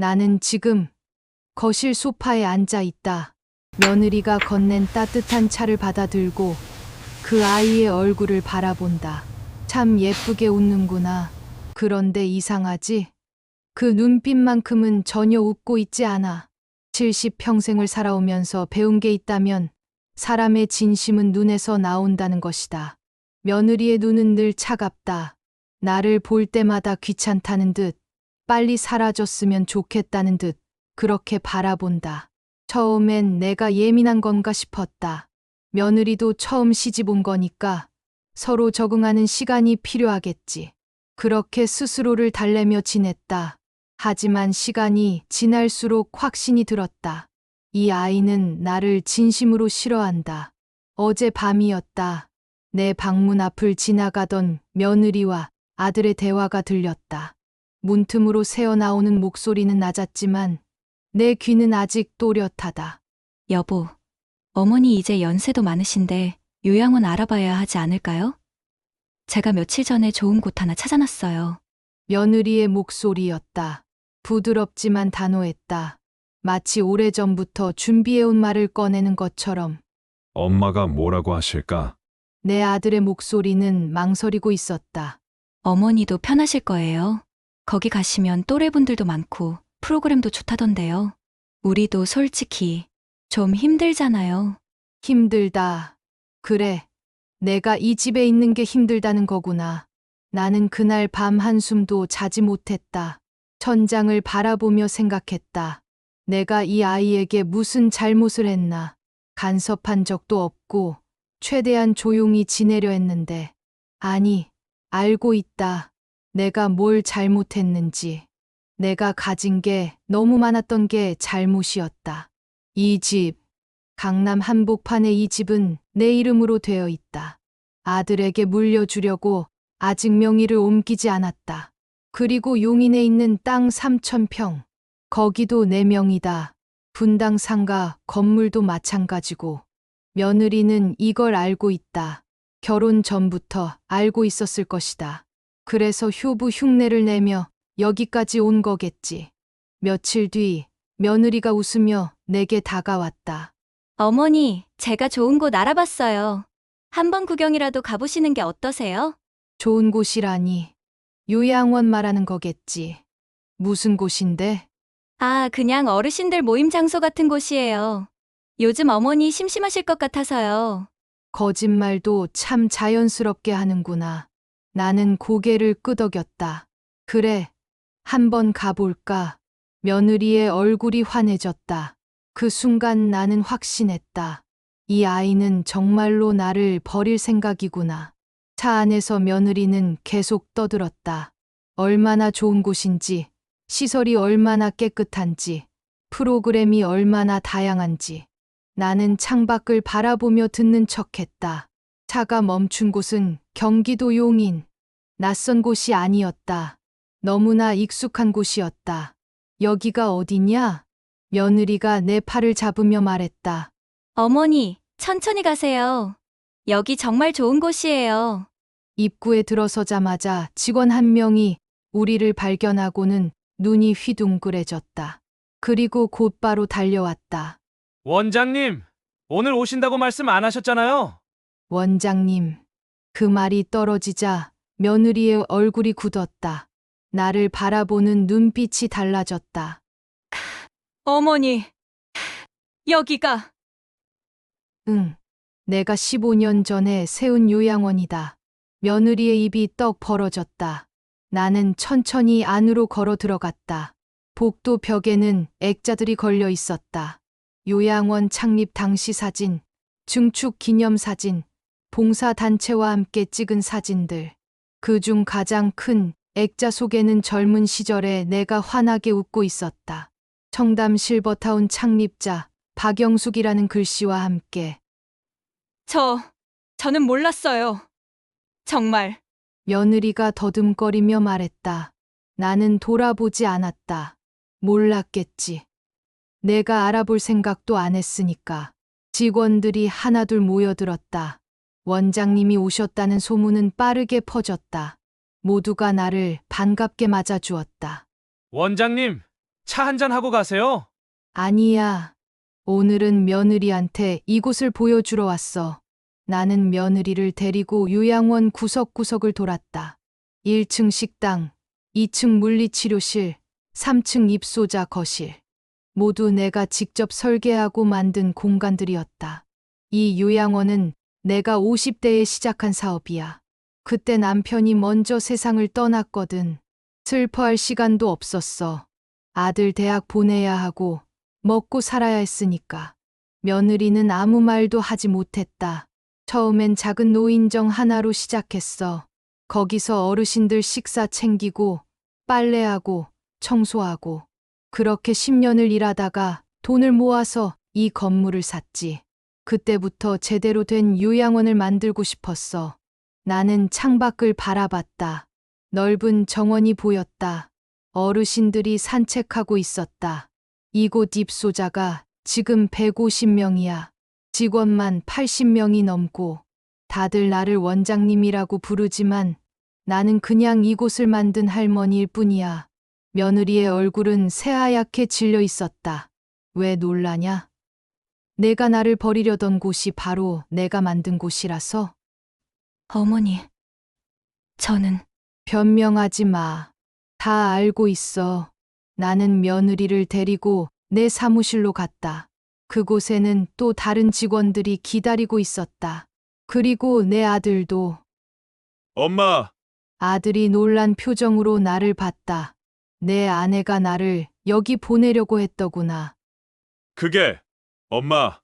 나는 지금 거실 소파에 앉아 있다. 며느리가 건넨 따뜻한 차를 받아들고 그 아이의 얼굴을 바라본다. 참 예쁘게 웃는구나. 그런데 이상하지? 그 눈빛만큼은 전혀 웃고 있지 않아. 70평생을 살아오면서 배운 게 있다면 사람의 진심은 눈에서 나온다는 것이다. 며느리의 눈은 늘 차갑다. 나를 볼 때마다 귀찮다는 듯, 빨리 사라졌으면 좋겠다는 듯, 그렇게 바라본다. 처음엔 내가 예민한 건가 싶었다. 며느리도 처음 시집 온 거니까 서로 적응하는 시간이 필요하겠지. 그렇게 스스로를 달래며 지냈다. 하지만 시간이 지날수록 확신이 들었다. 이 아이는 나를 진심으로 싫어한다. 어제 밤이었다. 내 방문 앞을 지나가던 며느리와 아들의 대화가 들렸다. 문틈으로 새어나오는 목소리는 낮았지만 내 귀는 아직 또렷하다. 여보, 어머니 이제 연세도 많으신데 요양원 알아봐야 하지 않을까요? 제가 며칠 전에 좋은 곳 하나 찾아놨어요. 며느리의 목소리였다. 부드럽지만 단호했다. 마치 오래전부터 준비해온 말을 꺼내는 것처럼. 엄마가 뭐라고 하실까? 내 아들의 목소리는 망설이고 있었다. 어머니도 편하실 거예요. 거기 가시면 또래분들도 많고 프로그램도 좋다던데요. 우리도 솔직히 좀 힘들잖아요. 힘들다. 그래. 내가 이 집에 있는 게 힘들다는 거구나. 나는 그날 밤 한숨도 자지 못했다. 천장을 바라보며 생각했다. 내가 이 아이에게 무슨 잘못을 했나. 간섭한 적도 없고 최대한 조용히 지내려 했는데. 아니, 알고 있다. 내가 뭘 잘못했는지. 내가 가진 게 너무 많았던 게 잘못이었다. 이 집, 강남 한복판의 이 집은 내 이름으로 되어 있다. 아들에게 물려주려고 아직 명의를 옮기지 않았다. 그리고 용인에 있는 땅 3,000평. 거기도 내 명이다. 분당 상가 건물도 마찬가지고. 며느리는 이걸 알고 있다. 결혼 전부터 알고 있었을 것이다. 그래서 효부 흉내를 내며 여기까지 온 거겠지. 며칠 뒤 며느리가 웃으며 내게 다가왔다. 어머니, 제가 좋은 곳 알아봤어요. 한번 구경이라도 가보시는 게 어떠세요? 좋은 곳이라니. 요양원 말하는 거겠지. 무슨 곳인데? 아, 그냥 어르신들 모임 장소 같은 곳이에요. 요즘 어머니 심심하실 것 같아서요. 거짓말도 참 자연스럽게 하는구나. 나는 고개를 끄덕였다. 그래, 한번 가볼까? 며느리의 얼굴이 환해졌다. 그 순간 나는 확신했다. 이 아이는 정말로 나를 버릴 생각이구나. 차 안에서 며느리는 계속 떠들었다. 얼마나 좋은 곳인지, 시설이 얼마나 깨끗한지, 프로그램이 얼마나 다양한지. 나는 창밖을 바라보며 듣는 척했다. 차가 멈춘 곳은 경기도 용인. 낯선 곳이 아니었다. 너무나 익숙한 곳이었다. 여기가 어디냐? 며느리가 내 팔을 잡으며 말했다. 어머니, 천천히 가세요. 여기 정말 좋은 곳이에요. 입구에 들어서자마자 직원 한 명이 우리를 발견하고는 눈이 휘둥그레졌다. 그리고 곧바로 달려왔다. 원장님, 오늘 오신다고 말씀 안 하셨잖아요. 원장님. 그 말이 떨어지자 며느리의 얼굴이 굳었다. 나를 바라보는 눈빛이 달라졌다. 어머니, 여기가. 응. 내가 15년 전에 세운 요양원이다. 며느리의 입이 떡 벌어졌다. 나는 천천히 안으로 걸어 들어갔다. 복도 벽에는 액자들이 걸려 있었다. 요양원 창립 당시 사진, 증축 기념 사진, 봉사단체와 함께 찍은 사진들. 그중 가장 큰 액자 속에는 젊은 시절에 내가 환하게 웃고 있었다. 청담 실버타운 창립자 박영숙이라는 글씨와 함께. 저는 몰랐어요. 정말. 며느리가 더듬거리며 말했다. 나는 돌아보지 않았다. 몰랐겠지. 내가 알아볼 생각도 안 했으니까. 직원들이 하나둘 모여들었다. 원장님이 오셨다는 소문은 빠르게 퍼졌다. 모두가 나를 반갑게 맞아주었다. 원장님, 차 한잔 하고 가세요. 아니야. 오늘은 며느리한테 이곳을 보여주러 왔어. 나는 며느리를 데리고 요양원 구석구석을 돌았다. 1층 식당, 2층 물리치료실, 3층 입소자 거실. 모두 내가 직접 설계하고 만든 공간들이었다. 이 요양원은 내가 50대에 시작한 사업이야. 그때 남편이 먼저 세상을 떠났거든. 슬퍼할 시간도 없었어. 아들 대학 보내야 하고 먹고 살아야 했으니까. 며느리는 아무 말도 하지 못했다. 처음엔 작은 노인정 하나로 시작했어. 거기서 어르신들 식사 챙기고 빨래하고 청소하고 그렇게 10년을 일하다가 돈을 모아서 이 건물을 샀지. 그때부터 제대로 된 요양원을 만들고 싶었어. 나는 창밖을 바라봤다. 넓은 정원이 보였다. 어르신들이 산책하고 있었다. 이곳 입소자가 지금 150명이야. 직원만 80명이 넘고 다들 나를 원장님이라고 부르지만 나는 그냥 이곳을 만든 할머니일 뿐이야. 며느리의 얼굴은 새하얗게 질려 있었다. 왜 놀라냐? 내가 나를 버리려던 곳이 바로 내가 만든 곳이라서. 어머니, 저는 변명하지 마. 다 알고 있어. 나는 며느리를 데리고 내 사무실로 갔다. 그곳에는 또 다른 직원들이 기다리고 있었다. 그리고 내 아들도. 엄마, 아들이 놀란 표정으로 나를 봤다. 내 아내가 나를 여기 보내려고 했더구나. 그게 엄마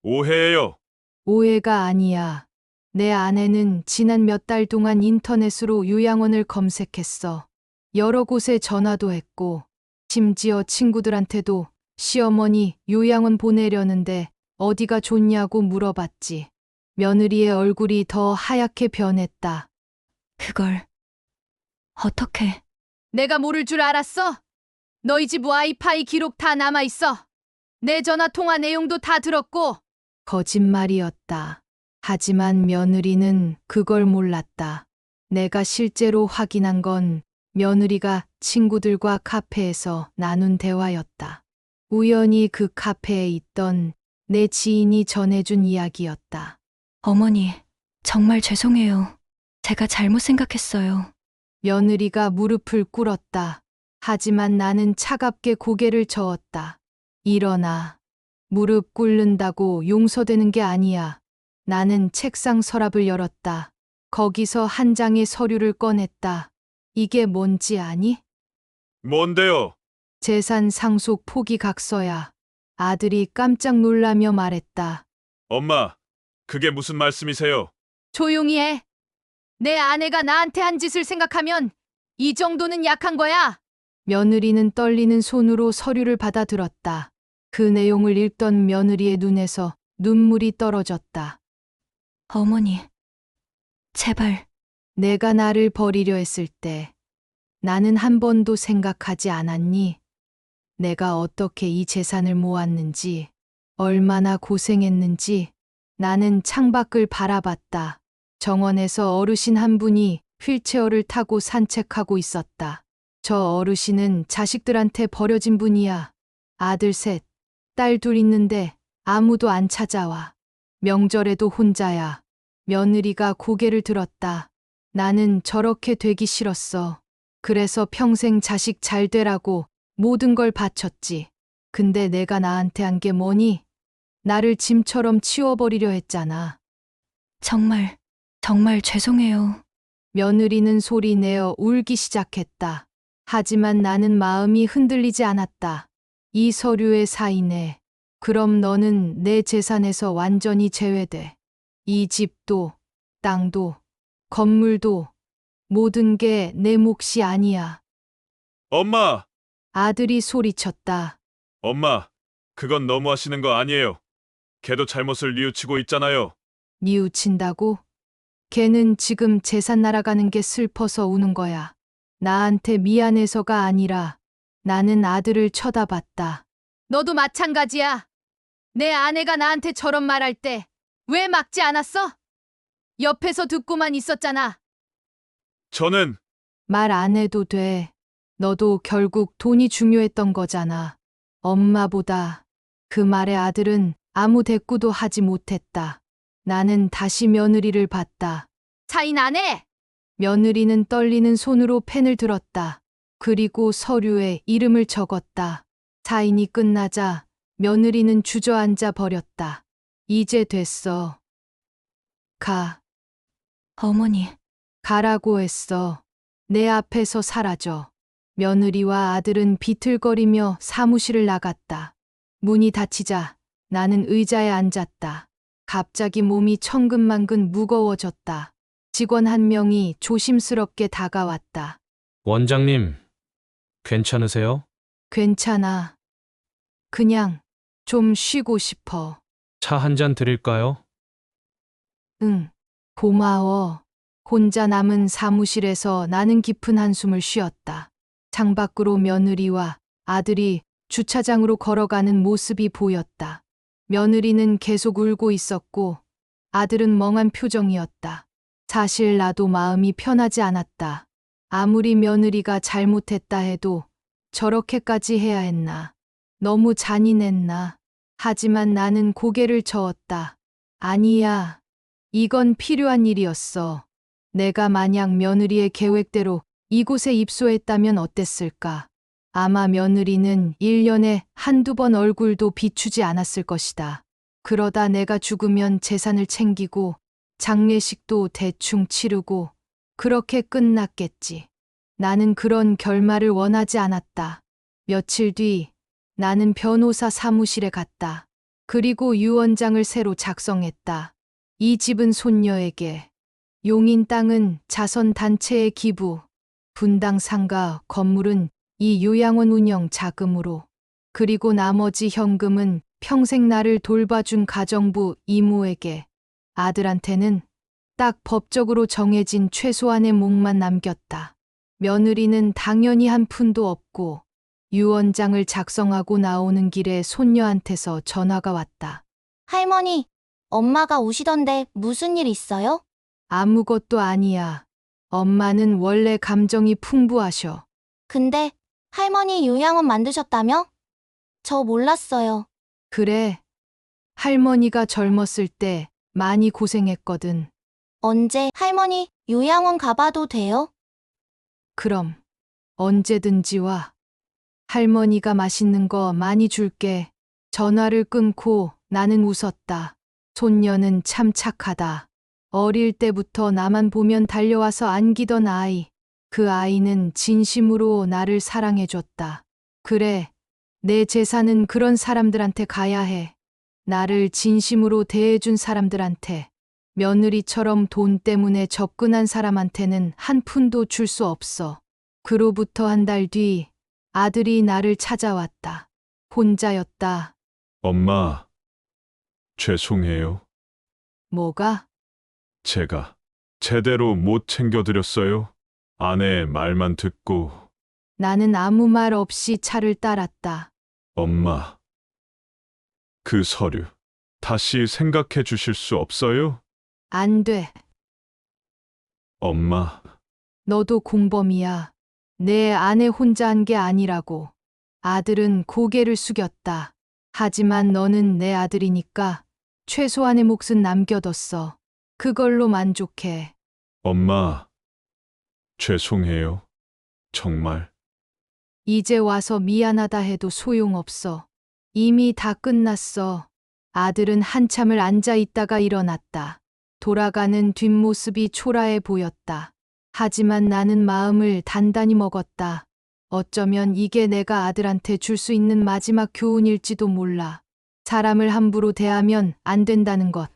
오해예요. 오해가 아니야. 내 아내는 지난 몇 달 동안 인터넷으로 요양원을 검색했어. 여러 곳에 전화도 했고, 심지어 친구들한테도 시어머니 요양원 보내려는데 어디가 좋냐고 물어봤지. 며느리의 얼굴이 더 하얗게 변했다. 그걸 어떻게? 내가 모를 줄 알았어? 너희 집 와이파이 기록 다 남아있어. 내 전화 통화 내용도 다 들었고. 거짓말이었다. 하지만 며느리는 그걸 몰랐다. 내가 실제로 확인한 건 며느리가 친구들과 카페에서 나눈 대화였다. 우연히 그 카페에 있던 내 지인이 전해준 이야기였다. 어머니, 정말 죄송해요. 제가 잘못 생각했어요. 며느리가 무릎을 꿇었다. 하지만 나는 차갑게 고개를 저었다. 일어나. 무릎 꿇는다고 용서되는 게 아니야. 나는 책상 서랍을 열었다. 거기서 한 장의 서류를 꺼냈다. 이게 뭔지 아니? 뭔데요? 재산 상속 포기 각서야. 아들이 깜짝 놀라며 말했다. 엄마, 그게 무슨 말씀이세요? 조용히 해. 내 아내가 나한테 한 짓을 생각하면 이 정도는 약한 거야. 며느리는 떨리는 손으로 서류를 받아들었다. 그 내용을 읽던 며느리의 눈에서 눈물이 떨어졌다. 어머니, 제발. 내가 나를 버리려 했을 때 나는 한 번도 생각하지 않았니? 내가 어떻게 이 재산을 모았는지, 얼마나 고생했는지. 나는 창밖을 바라봤다. 정원에서 어르신 한 분이 휠체어를 타고 산책하고 있었다. 저 어르신은 자식들한테 버려진 분이야. 아들 셋, 딸 둘 있는데 아무도 안 찾아와. 명절에도 혼자야. 며느리가 고개를 들었다. 나는 저렇게 되기 싫었어. 그래서 평생 자식 잘 되라고 모든 걸 바쳤지. 근데 내가 나한테 한 게 뭐니? 나를 짐처럼 치워버리려 했잖아. 정말 죄송해요. 며느리는 소리 내어 울기 시작했다. 하지만 나는 마음이 흔들리지 않았다. 이 서류에 사인해. 그럼 너는 내 재산에서 완전히 제외돼. 이 집도, 땅도, 건물도, 모든 게 내 몫이 아니야. 엄마, 아들이 소리쳤다. 엄마, 그건 너무 하시는 거 아니에요. 걔도 잘못을 뉘우치고 있잖아요. 뉘우친다고? 걔는 지금 재산 날아가는 게 슬퍼서 우는 거야. 나한테 미안해서가 아니라 나는 아들을 쳐다봤다. 너도 마찬가지야. 내 아내가 나한테 저런 말할 때 왜 막지 않았어? 옆에서 듣고만 있었잖아. 저는 말 안 해도 돼. 너도 결국 돈이 중요했던 거잖아. 엄마보다. 그 말에 아들은 아무 대꾸도 하지 못했다. 나는 다시 며느리를 봤다. 사인 안 해! 며느리는 떨리는 손으로 펜을 들었다. 그리고 서류에 이름을 적었다. 사인이 끝나자 며느리는 주저앉아 버렸다. 이제 됐어. 가. 어머니, 가라고 했어. 내 앞에서 사라져. 며느리와 아들은 비틀거리며 사무실을 나갔다. 문이 닫히자 나는 의자에 앉았다. 갑자기 몸이 천근만근 무거워졌다. 직원 한 명이 조심스럽게 다가왔다. 원장님, 괜찮으세요? 괜찮아. 그냥 좀 쉬고 싶어. 차 한 잔 드릴까요? 응, 고마워. 혼자 남은 사무실에서 나는 깊은 한숨을 쉬었다. 창밖으로 며느리와 아들이 주차장으로 걸어가는 모습이 보였다. 며느리는 계속 울고 있었고 아들은 멍한 표정이었다. 사실 나도 마음이 편하지 않았다. 아무리 며느리가 잘못했다 해도 저렇게까지 해야 했나. 너무 잔인했나. 하지만 나는 고개를 저었다. 아니야. 이건 필요한 일이었어. 내가 만약 며느리의 계획대로 이곳에 입소했다면 어땠을까? 아마 며느리는 1년에 한두 번 얼굴도 비추지 않았을 것이다. 그러다 내가 죽으면 재산을 챙기고 장례식도 대충 치르고 그렇게 끝났겠지. 나는 그런 결말을 원하지 않았다. 며칠 뒤 나는 변호사 사무실에 갔다. 그리고 유언장을 새로 작성했다. 이 집은 손녀에게, 용인 땅은 자선단체에 기부, 분당 상가 건물은 이 요양원 운영 자금으로, 그리고 나머지 현금은 평생 나를 돌봐준 가정부 이모에게, 아들한테는 딱 법적으로 정해진 최소한의 몫만 남겼다. 며느리는 당연히 한 푼도 없고 유언장을 작성하고 나오는 길에 손녀한테서 전화가 왔다. 할머니, 엄마가 우시던데 무슨 일 있어요? 아무것도 아니야. 엄마는 원래 감정이 풍부하셔. 근데 할머니 요양원 만드셨다며? 저 몰랐어요. 그래. 할머니가 젊었을 때 많이 고생했거든. 언제 할머니 요양원 가봐도 돼요? 그럼 언제든지 와. 할머니가 맛있는 거 많이 줄게. 전화를 끊고 나는 웃었다. 손녀는 참 착하다. 어릴 때부터 나만 보면 달려와서 안기던 아이. 그 아이는 진심으로 나를 사랑해줬다. 그래, 내 재산은 그런 사람들한테 가야 해. 나를 진심으로 대해준 사람들한테. 며느리처럼 돈 때문에 접근한 사람한테는 한 푼도 줄 수 없어. 그로부터 한 달 뒤 아들이 나를 찾아왔다. 혼자였다. 엄마, 죄송해요. 뭐가? 제가 제대로 못 챙겨드렸어요. 아내의 말만 듣고. 나는 아무 말 없이 차를 따랐다. 엄마, 그 서류 다시 생각해 주실 수 없어요? 안 돼. 엄마, 너도 공범이야. 내 아내 혼자 한 게 아니라고. 아들은 고개를 숙였다. 하지만 너는 내 아들이니까 최소한의 몫은 남겨뒀어. 그걸로 만족해. 엄마, 죄송해요. 정말. 이제 와서 미안하다 해도 소용없어. 이미 다 끝났어. 아들은 한참을 앉아 있다가 일어났다. 돌아가는 뒷모습이 초라해 보였다. 하지만 나는 마음을 단단히 먹었다. 어쩌면 이게 내가 아들한테 줄 수 있는 마지막 교훈일지도 몰라. 사람을 함부로 대하면 안 된다는 것.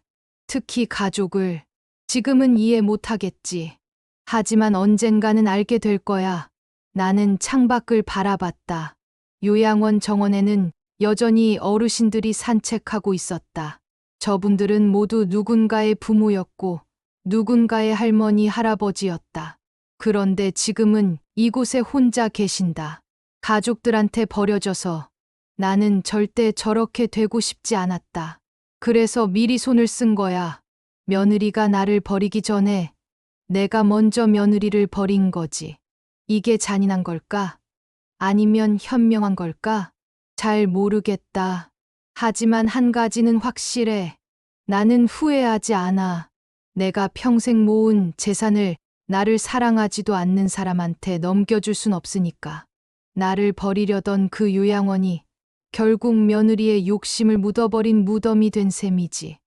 특히 가족을. 지금은 이해 못하겠지. 하지만 언젠가는 알게 될 거야. 나는 창밖을 바라봤다. 요양원 정원에는 여전히 어르신들이 산책하고 있었다. 저분들은 모두 누군가의 부모였고 누군가의 할머니, 할아버지였다. 그런데 지금은 이곳에 혼자 계신다. 가족들한테 버려져서. 나는 절대 저렇게 되고 싶지 않았다. 그래서 미리 손을 쓴 거야. 며느리가 나를 버리기 전에 내가 먼저 며느리를 버린 거지. 이게 잔인한 걸까? 아니면 현명한 걸까? 잘 모르겠다. 하지만 한 가지는 확실해. 나는 후회하지 않아. 내가 평생 모은 재산을 나를 사랑하지도 않는 사람한테 넘겨줄 순 없으니까. 나를 버리려던 그 요양원이 결국 며느리의 욕심을 묻어버린 무덤이 된 셈이지.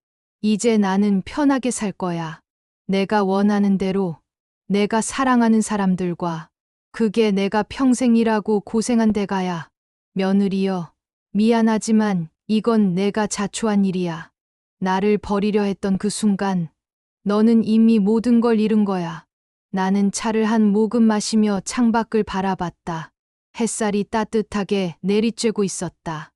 이제 나는 편하게 살 거야. 내가 원하는 대로, 내가 사랑하는 사람들과, 그게 내가 평생 일하고 고생한 대가야. 며느리여, 미안하지만 이건 내가 자초한 일이야. 나를 버리려 했던 그 순간, 너는 이미 모든 걸 잃은 거야. 나는 차를 한 모금 마시며 창밖을 바라봤다. 햇살이 따뜻하게 내리쬐고 있었다.